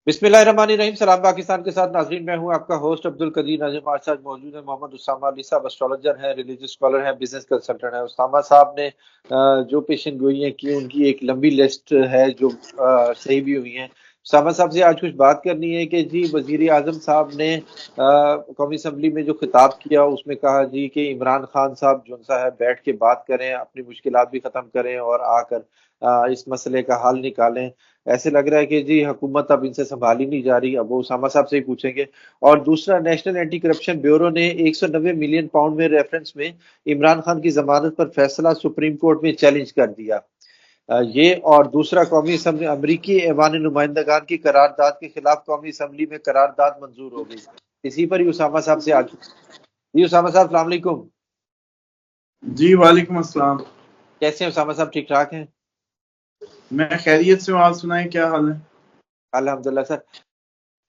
बिस्मिल्लाहिर्रहमानिर्रहीम। सलाम पाकिस्तान के साथ नाजरीन, मैं हूं आपका होस्ट अब्दुल कदीर नाजिम। हमारे साथ मौजूद है मोहम्मद उसामा अली साहब। एस्ट्रोलॉजर हैं, रिलीजियस स्कॉलर हैं, बिजनेस कंसल्टेंट हैं। उसामा साहब ने जो पेशन गोइयां की उनकी एक लंबी लिस्ट है जो सही भी हुई हैं। उसामा साहब से आज कुछ बात करनी है कि जी वजीर आजम साहब ने कौमी असम्बली में जो खिताब किया उसमें कहा जी कि इमरान खान साहब जो सा है बैठ के बात करें, अपनी मुश्किलात भी खत्म करें और आकर इस मसले का हल निकालें। ऐसे लग रहा है कि जी हुकूमत अब इनसे संभाली नहीं जा रही। अब वो उसामा साहब से ही पूछेंगे। और दूसरा, नेशनल एंटी करप्शन ब्यूरो ने 190 मिलियन पाउंड में रेफरेंस में इमरान खान की जमानत पर फैसला सुप्रीम कोर्ट में चैलेंज कर दिया। ये और दूसरा, कौमी असम्बली अमरीकी ऐवान नुमाइंदगान की करारदाद के खिलाफ कौमी असम्बली में करारदाद मंजूर हो गई। इसी पर ही उसामा साहब से आज। जी उसामा साहब, अस्सलाम वालेकुम। जी वालेकुम अस्सलाम। कैसे हैं उसामा साहब, ठीक ठाक हैं? मैं खैरियत से हूँ, आप सुनाएं क्या हाल है? अल्हम्दुलिल्लाह सर।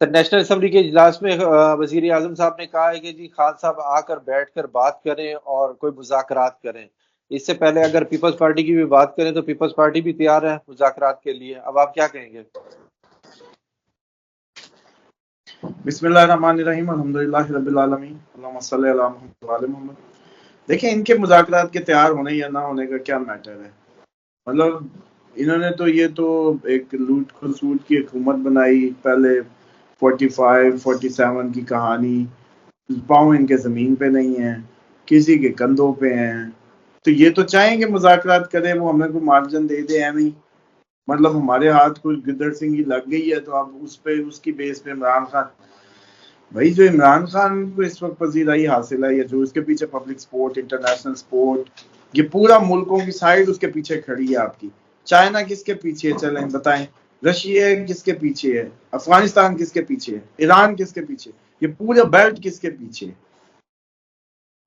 सर, नेशनल असम्बली के इजलास में वजीर आजम साहब ने कहा है कि जी खान साहब आकर बैठकर बात करें और कोई मुज़ाकरात करें। इससे पहले अगर पीपल्स पार्टी की भी बात करें तो पीपल्स पार्टी भी तैयार है मुज़ाकरात के लिए। अब आप क्या कहेंगे? बिस्मिल्लाहिर्रहमानिर्रहीम, अल्हम्दुलिल्लाहि रब्बिल आलमीन, अल्लाहुम्मा सल्लि अला मुहम्मद व आले मोहम्मद। देखिए, इनके मुज़ाकरात के तैयार होने या ना होने का क्या मैटर है। मतलब इन्होंने तो ये तो एक लूट खसूट की हुकूमत बनाई। पहले 45 47 की कहानी, पाँव इनके जमीन पे नहीं है, किसी के कंधों पे हैं। तो ये तो चाहेंगे मुज़ाकरात करें, वो हमें को मार्जिन दे दे एम ही। मतलब हमारे हाथ कुछ गिद्दड़ सिंगी लग गई है तो अब उस पे उसकी बेस पे इमरान खान, भाई जो इमरान खान को इस वक्त पजीराई हासिल है या जो उसके पीछे पब्लिक सपोर्ट, इंटरनेशनल सपोर्ट, ये पूरा मुल्कों की साइड उसके पीछे खड़ी है आपकी। चाइना किसके पीछे है चलें बताएं? रशिया किसके पीछे है? अफगानिस्तान किसके पीछे है? ईरान किसके पीछे? ये पूरा बेल्ट किसके पीछे है?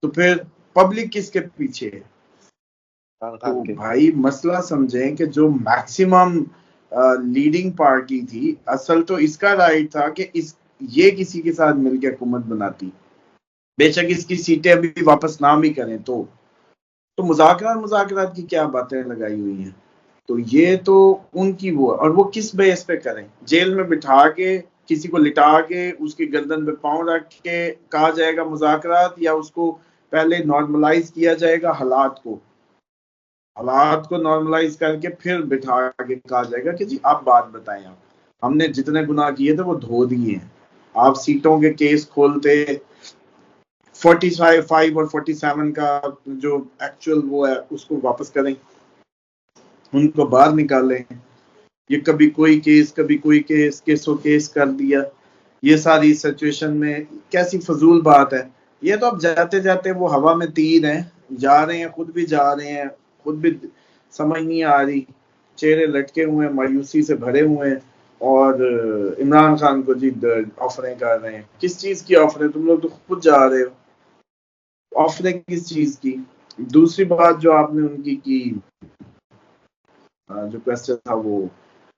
तो फिर पब्लिक किसके पीछे है? इमरान तो खान के। भाई मसला समझें कि जो मैक्सिमम लीडिंग पार्टी थी, असल तो इसका राइट था कि ये किसी के साथ मिलकर हुकूमत बनाती, बेशक इसकी सीटें अभी वापस ना भी करें तो मुज़ाकरात की क्या बातें लगाई हुई हैं। तो ये तो उनकी वो, और वो किस बेस पे करें? जेल में बिठा के, किसी को लिटा के, उसकी गर्दन पे पांव रख के कहा जाएगा मुज़ाकरात, या उसको पहले नॉर्मलाइज किया जाएगा हालात को नॉर्मलाइज करके फिर बिठा के कहा जाएगा कि जी आप बात बताएं, आप हमने जितने गुनाह किए थे वो धो दिए हैं। आप सीटों के केस खोलते, 45 और 47 का जो एक्चुअल वो है उसको वापस करें, उनको बाहर निकालें। ये कभी कोई केस, कभी कोई केस, केसो केस कर दिया। ये सारी सिचुएशन में कैसी फजूल बात है। ये तो अब जाते जाते वो हवा में तीर हैं, जा रहे हैं, खुद भी जा रहे हैं, खुद भी समझ नहीं आ रही, चेहरे लटके हुए हैं, मायूसी से भरे हुए हैं। और इमरान खान को जी ऑफरें कर रहे हैं। किस चीज की ऑफरें? तुम लोग तो खुद जा रहे हो, ऑफरें किस चीज की? दूसरी बात जो आपने उनकी की, जो क्वेश्चन था वो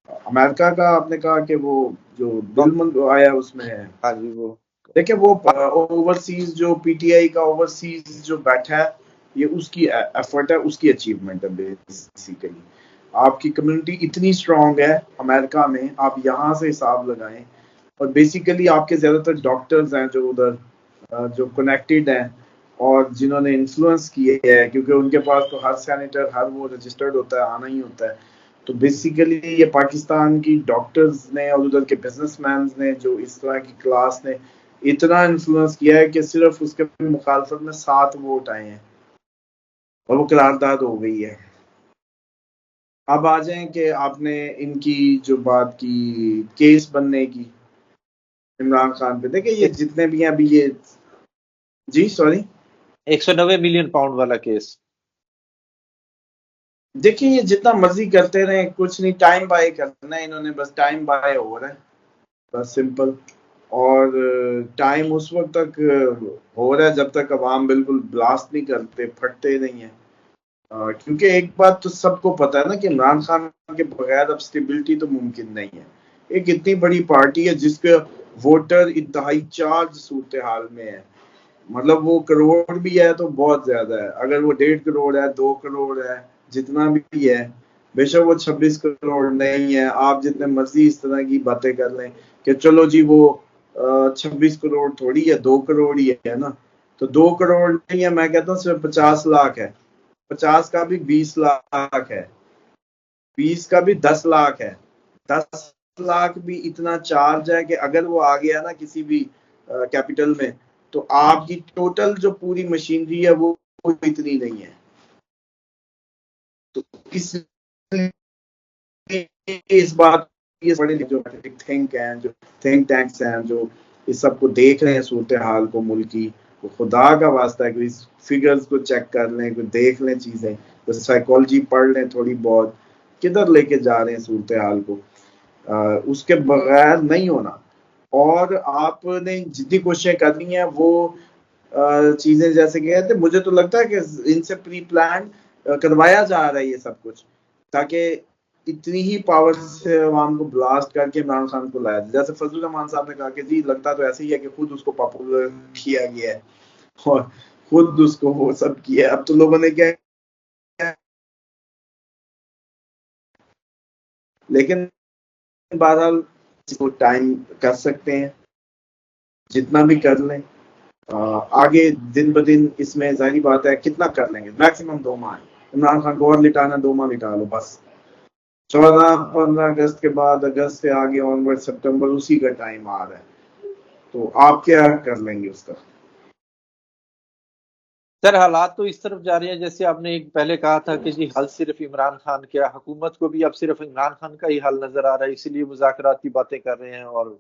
अमेरिका का, आपने कहा कि वो जो बिल आया उसमें है। हाँ जी, वो देखिए वो ओवरसीज जो पीटीआई का ओवरसीज जो बैठा है, ये उसकी एफर्ट है, उसकी अचीवमेंट है बेसिकली। आपकी कम्युनिटी इतनी स्ट्रांग है अमेरिका में, आप यहाँ से हिसाब लगाएं। और बेसिकली आपके ज्यादातर डॉक्टर्स हैं जो उधर जो कनेक्टेड हैं और जिन्होंने इन्फ्लुएंस किए है, क्योंकि उनके पास तो हर सेनेटर, हर वो रजिस्टर्ड होता है, आना ही होता है। तो बेसिकली ये पाकिस्तान की डॉक्टर्स ने और उधर के बिजनेसमैन ने, जो इस तरह की क्लास ने इतना इन्फ्लुएंस किया है कि सिर्फ उसके मुखालफत में 7 वोट आए हैं और वो करारदाद हो गई है। अब आ जाए कि आपने इनकी जो बात की केस बनने की इमरान खान पे, देखिए ये जितने भी हैं अभी ये, जी सॉरी, 190 मिलियन पाउंड वाला केस। देखिए ये जितना मर्जी करते रहे, कुछ नहीं, टाइम बाय करना है इन्होंने, बस टाइम बाय हो रहा है, बस सिंपल। और टाइम उस वक्त तक हो रहा है जब तक अवाम बिल्कुल ब्लास्ट नहीं करते, फटते नहीं है। क्योंकि एक बात तो सबको पता है ना कि इमरान खान के बगैर अब स्टेबिलिटी तो मुमकिन नहीं है। एक इतनी बड़ी पार्टी है जिसके वोटर इंतहाई चार्ज सूरत हाल में है। मतलब वो करोड़ भी है तो बहुत ज्यादा है, अगर वो 1.5 करोड़ है, 2 करोड़ है, जितना भी है, बेशक वो 26 करोड़ नहीं है, आप जितने मर्जी इस तरह की बातें कर लें कि चलो जी वो 26 करोड़ थोड़ी है, 2 करोड़ ही है ना, तो 2 करोड़ नहीं है, मैं कहता हूँ सिर्फ 50 लाख है, 50 का भी 20 लाख है, 20 का भी 10 लाख है, 10 लाख भी इतना चार्ज है कि अगर वो आ गया ना किसी भी कैपिटल में, तो आपकी टोटल जो पूरी मशीनरी है वो इतनी नहीं है, तो इसलिए इस बात ये बड़े जो थिंक हैं, जो थिंक टैंक्स हैं, जो इस सब को देख रहे हैं सूरत हाल को मुल्क की, वो खुदा का वास्ता है कि इस फिगर्स को चेक कर लें, कोई देख लें चीजें, तो साइकोलॉजी पढ़ लें थोड़ी बहुत, किधर लेके जा रहे हैं सूरत हाल को, उसके बगैर नहीं होना। और आपने जितनी कोशिशें करनी है वो चीजें जैसे कहते, मुझे तो लगता है कि इनसे प्री प्लान करवाया जा रहा है ये सब कुछ, ताकि इतनी ही पावर से अवाम को ब्लास्ट करके इमरान खान को लाया, जैसे फजलुर रहमान साहब ने कहा कि जी लगता तो ऐसे ही है कि खुद उसको पॉपुलर किया गया है और खुद उसको वो सब किया है। अब तो लोगों ने क्या, लेकिन बहरहाल इसको टाइम कर सकते हैं, जितना भी कर लें, आगे दिन ब दिन इसमें जाहिर बात है कितना कर लेंगे, मैक्सिमम 2 माह है, इमरान खान को और लिटाना 2 माह लिटा लो बस, 14-15 अगस्त के बाद, अगस्त से आगे ऑनवर्ड सितंबर, उसी का टाइम आ रहा है, तो आप क्या कर लेंगे उसका। सर हालात तो इस तरफ जा रहे हैं, जैसे आपने एक पहले कहा था कि जी हल सिर्फ इमरान खान, क्या हुकूमत को भी अब सिर्फ इमरान खान का ही हल नजर आ रहा है, इसीलिए मुज़ाकरात की बातें कर रहे हैं? और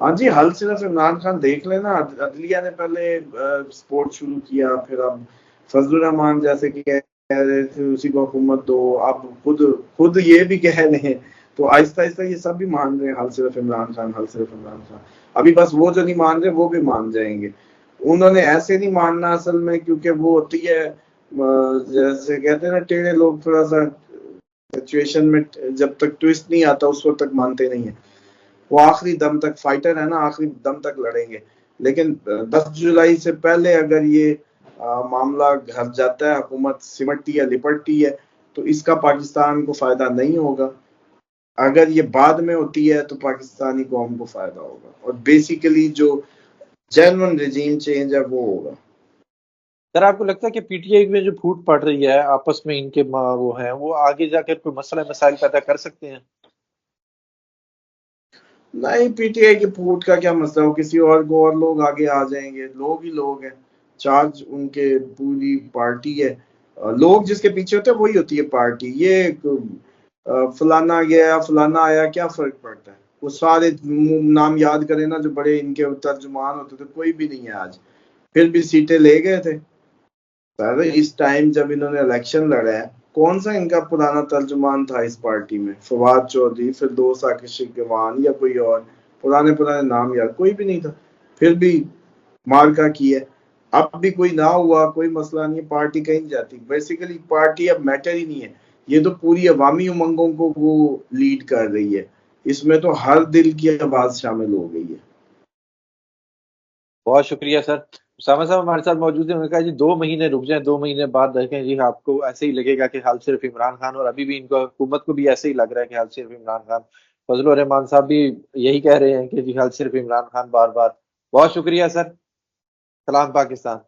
हाँ जी, हल सिर्फ इमरान खान देख लेना, अदलिया ने पहले सपोर्ट शुरू किया, फिर अब फजलुर रहमान जैसे कि कह रहे थे उसी को हुकूमत दो, अब खुद खुद ये भी कह रहे हैं, तो आहिस्ता आहिस्ता ये सब भी मान रहे हैं हल सिर्फ इमरान खान, हल सिर्फ इमरान खान। अभी बस वो जो नहीं मान रहे वो भी मान जाएंगे, उन्होंने ऐसे नहीं मानना असल में, क्योंकि वो होती है जैसे कहते हैं ना टेढ़े लोग, थोड़ा सा सिचुएशन में जब तक ट्विस्ट नहीं आता उस वक्त तक मानते नहीं है, वो आखिरी दम तक फाइटर है ना, आखिरी दम तक लड़ेंगे, लेकिन 10 जुलाई से पहले अगर ये मामला घर जाता है, हुकूमत सिमटती है, लिपटती है, तो इसका पाकिस्तान को फायदा नहीं होगा, अगर ये बाद में होती है तो पाकिस्तानी कौम को फायदा होगा, और बेसिकली जो जेन्युइन रिजीम चेंज है वो होगा। सर आपको लगता है कि पीटीआई में जो फूट पड़ रही है आपस में इनके वो हैं, वो आगे जाकर कोई मसला मसाइल पैदा कर सकते हैं? नहीं, पीटीआई के फूट का क्या मसला हो, किसी और को और लोग आगे आ जाएंगे, लोग ही लोग हैं, चार्ज उनके पूरी पार्टी है, लोग जिसके पीछे होते हैं वही होती है पार्टी, ये फलाना गया फलाना आया क्या फर्क पड़ता है, वो सारे नाम याद करें ना जो बड़े इनके तर्जुमान होते थे, कोई भी नहीं है आज, फिर भी सीटें ले गए थे। सर इस टाइम जब इन्होंने इलेक्शन लड़ा है, कौन सा इनका पुराना तर्जुमान था इस पार्टी में, फवाद चौधरी, फिर दोस्त आकिब गवान या कोई और, पुराने पुराने नाम यार कोई भी नहीं था, फिर भी मार्का की है, अब भी कोई ना हुआ, कोई मसला नहीं है, पार्टी कहीं नहीं जाती, बेसिकली पार्टी अब मैटर ही नहीं है, ये तो पूरी अवामी उमंगों को वो लीड कर रही है, इसमें तो हर दिल की आवाज शामिल हो गई है। बहुत शुक्रिया सर। उसामा साहब हमारे साथ मौजूद है, उन्होंने कहा जी 2 महीने रुक जाएं, 2 महीने बाद देखें जी आपको ऐसे ही लगेगा कि हाल सिर्फ इमरान खान, और अभी भी इनको हुकूमत को भी ऐसे ही लग रहा है कि हाल सिर्फ इमरान खान। फजलुर रहमान साहब भी यही कह रहे हैं कि जी हाल सिर्फ इमरान खान बार बार। बहुत शुक्रिया सर। सलाम पाकिस्तान।